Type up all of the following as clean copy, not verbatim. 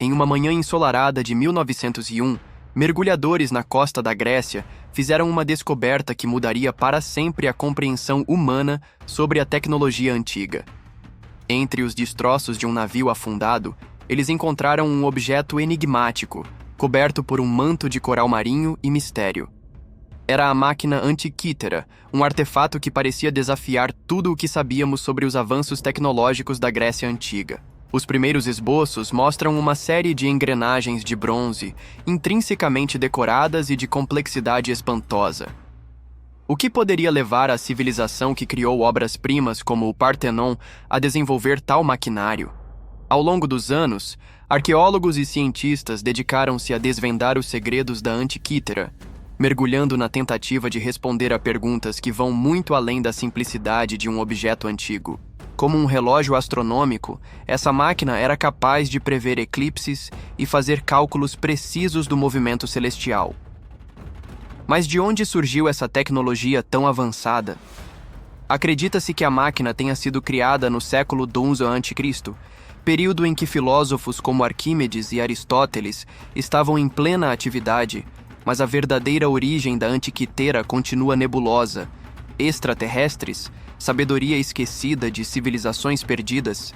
Em uma manhã ensolarada de 1901, mergulhadores na costa da Grécia fizeram uma descoberta que mudaria para sempre a compreensão humana sobre a tecnologia antiga. Entre os destroços de um navio afundado, eles encontraram um objeto enigmático, coberto por um manto de coral marinho e mistério. Era a máquina Antiquítera, um artefato que parecia desafiar tudo o que sabíamos sobre os avanços tecnológicos da Grécia Antiga. Os primeiros esboços mostram uma série de engrenagens de bronze, intrinsecamente decoradas e de complexidade espantosa. O que poderia levar a civilização que criou obras-primas como o Partenon a desenvolver tal maquinário? Ao longo dos anos, arqueólogos e cientistas dedicaram-se a desvendar os segredos da Antiquítera, mergulhando na tentativa de responder a perguntas que vão muito além da simplicidade de um objeto antigo. Como um relógio astronômico, essa máquina era capaz de prever eclipses e fazer cálculos precisos do movimento celestial. Mas de onde surgiu essa tecnologia tão avançada? Acredita-se que a máquina tenha sido criada no século XI a.C., período em que filósofos como Arquímedes e Aristóteles estavam em plena atividade, mas a verdadeira origem da Antiquitera continua nebulosa. Extraterrestres? Sabedoria esquecida de civilizações perdidas?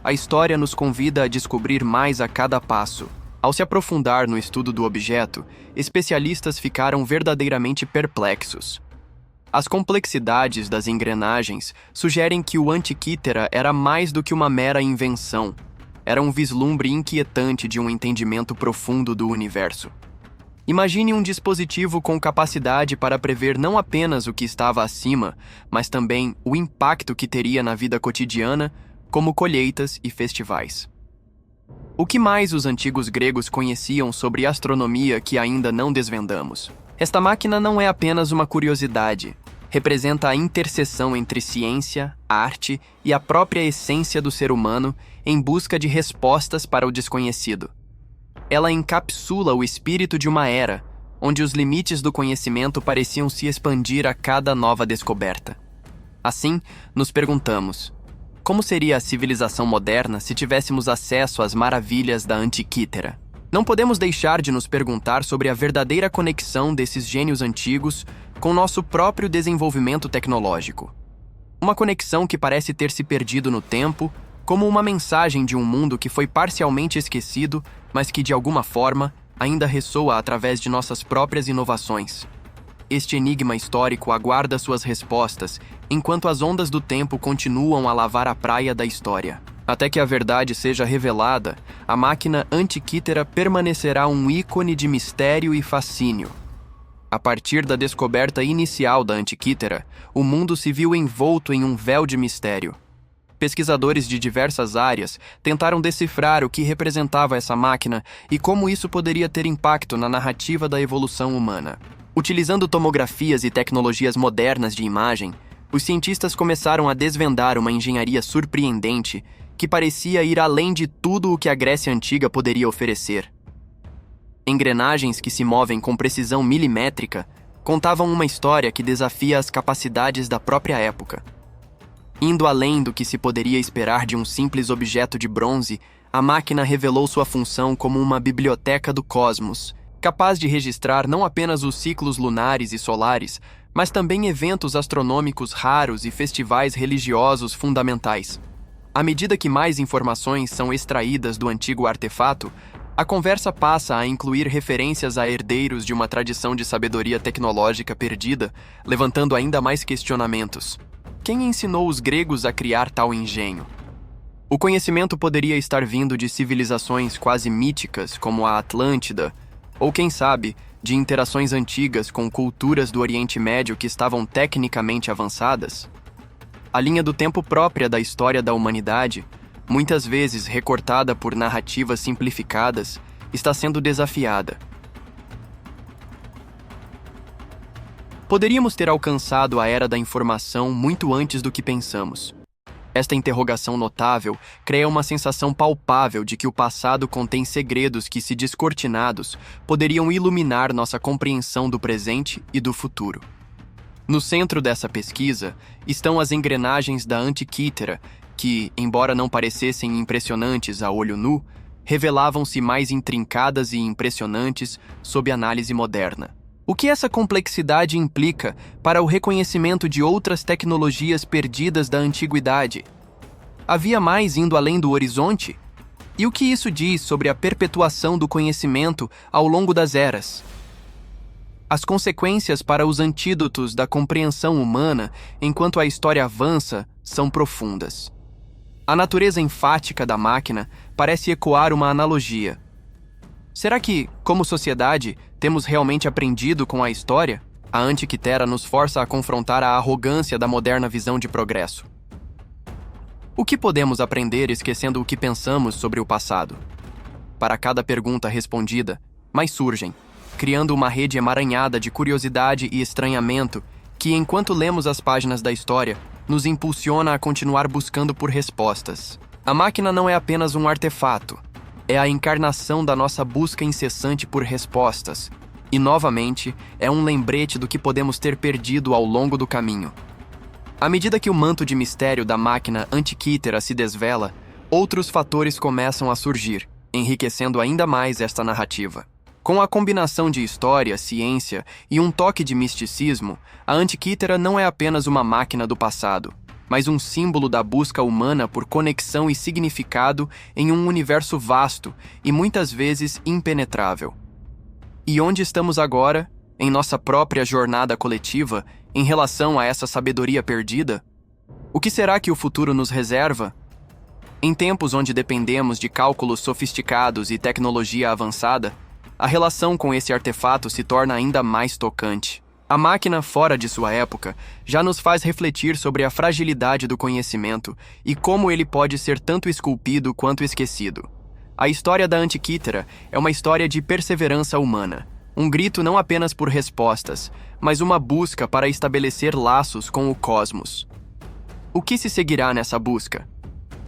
A história nos convida a descobrir mais a cada passo. Ao se aprofundar no estudo do objeto, especialistas ficaram verdadeiramente perplexos. As complexidades das engrenagens sugerem que o Antiquítera era mais do que uma mera invenção. Era um vislumbre inquietante de um entendimento profundo do universo. Imagine um dispositivo com capacidade para prever não apenas o que estava acima, mas também o impacto que teria na vida cotidiana, como colheitas e festivais. O que mais os antigos gregos conheciam sobre astronomia que ainda não desvendamos? Esta máquina não é apenas uma curiosidade. Representa a interseção entre ciência, arte e a própria essência do ser humano em busca de respostas para o desconhecido. Ela encapsula o espírito de uma era, onde os limites do conhecimento pareciam se expandir a cada nova descoberta. Assim, nos perguntamos: como seria a civilização moderna se tivéssemos acesso às maravilhas da Antiquítera? Não podemos deixar de nos perguntar sobre a verdadeira conexão desses gênios antigos com nosso próprio desenvolvimento tecnológico. Uma conexão que parece ter se perdido no tempo, como uma mensagem de um mundo que foi parcialmente esquecido, mas que, de alguma forma, ainda ressoa através de nossas próprias inovações. Este enigma histórico aguarda suas respostas, enquanto as ondas do tempo continuam a lavar a praia da história. Até que a verdade seja revelada, a máquina Antiquítera permanecerá um ícone de mistério e fascínio. A partir da descoberta inicial da Antiquítera, o mundo se viu envolto em um véu de mistério. Pesquisadores de diversas áreas tentaram decifrar o que representava essa máquina e como isso poderia ter impacto na narrativa da evolução humana. Utilizando tomografias e tecnologias modernas de imagem, os cientistas começaram a desvendar uma engenharia surpreendente que parecia ir além de tudo o que a Grécia Antiga poderia oferecer. Engrenagens que se movem com precisão milimétrica contavam uma história que desafia as capacidades da própria época. Indo além do que se poderia esperar de um simples objeto de bronze, a máquina revelou sua função como uma biblioteca do cosmos, capaz de registrar não apenas os ciclos lunares e solares, mas também eventos astronômicos raros e festivais religiosos fundamentais. À medida que mais informações são extraídas do antigo artefato, a conversa passa a incluir referências a herdeiros de uma tradição de sabedoria tecnológica perdida, levantando ainda mais questionamentos. Quem ensinou os gregos a criar tal engenho? O conhecimento poderia estar vindo de civilizações quase míticas, como a Atlântida, ou quem sabe, de interações antigas com culturas do Oriente Médio que estavam tecnicamente avançadas? A linha do tempo própria da história da humanidade, muitas vezes recortada por narrativas simplificadas, está sendo desafiada. Poderíamos ter alcançado a era da informação muito antes do que pensamos. Esta interrogação notável cria uma sensação palpável de que o passado contém segredos que, se descortinados, poderiam iluminar nossa compreensão do presente e do futuro. No centro dessa pesquisa estão as engrenagens da Antiquítera, que, embora não parecessem impressionantes a olho nu, revelavam-se mais intrincadas e impressionantes sob análise moderna. O que essa complexidade implica para o reconhecimento de outras tecnologias perdidas da antiguidade? Havia mais indo além do horizonte? E o que isso diz sobre a perpetuação do conhecimento ao longo das eras? As consequências para os antídotos da compreensão humana enquanto a história avança são profundas. A natureza enfática da máquina parece ecoar uma analogia. Será que, como sociedade, temos realmente aprendido com a história? A Antiquitera nos força a confrontar a arrogância da moderna visão de progresso. O que podemos aprender esquecendo o que pensamos sobre o passado? Para cada pergunta respondida, mais surgem, criando uma rede emaranhada de curiosidade e estranhamento que, enquanto lemos as páginas da história, nos impulsiona a continuar buscando por respostas. A máquina não é apenas um artefato, é a encarnação da nossa busca incessante por respostas, e, novamente, é um lembrete do que podemos ter perdido ao longo do caminho. À medida que o manto de mistério da máquina Antiquitera se desvela, outros fatores começam a surgir, enriquecendo ainda mais esta narrativa. Com a combinação de história, ciência e um toque de misticismo, a Antiquitera não é apenas uma máquina do passado, mas um símbolo da busca humana por conexão e significado em um universo vasto e muitas vezes impenetrável. E onde estamos agora, em nossa própria jornada coletiva, em relação a essa sabedoria perdida? O que será que o futuro nos reserva? Em tempos onde dependemos de cálculos sofisticados e tecnologia avançada, a relação com esse artefato se torna ainda mais tocante. A máquina fora de sua época já nos faz refletir sobre a fragilidade do conhecimento e como ele pode ser tanto esculpido quanto esquecido. A história da Antiquitera é uma história de perseverança humana, um grito não apenas por respostas, mas uma busca para estabelecer laços com o cosmos. O que se seguirá nessa busca?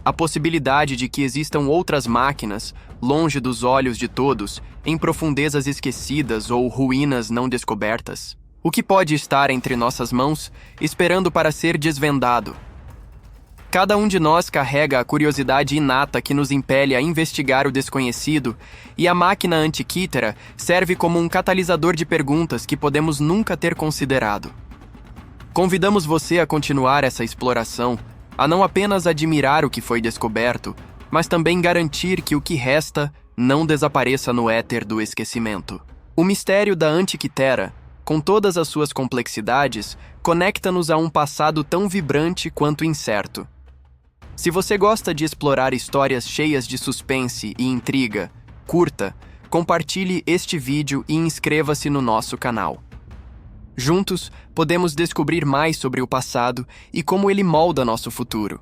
A possibilidade de que existam outras máquinas, longe dos olhos de todos, em profundezas esquecidas ou ruínas não descobertas? O que pode estar entre nossas mãos, esperando para ser desvendado? Cada um de nós carrega a curiosidade inata que nos impele a investigar o desconhecido, e a máquina Antiquitera serve como um catalisador de perguntas que podemos nunca ter considerado. Convidamos você a continuar essa exploração, a não apenas admirar o que foi descoberto, mas também garantir que o que resta não desapareça no éter do esquecimento. O mistério da Antiquitera, com todas as suas complexidades, conecta-nos a um passado tão vibrante quanto incerto. Se você gosta de explorar histórias cheias de suspense e intriga, curta, compartilhe este vídeo e inscreva-se no nosso canal. Juntos, podemos descobrir mais sobre o passado e como ele molda nosso futuro.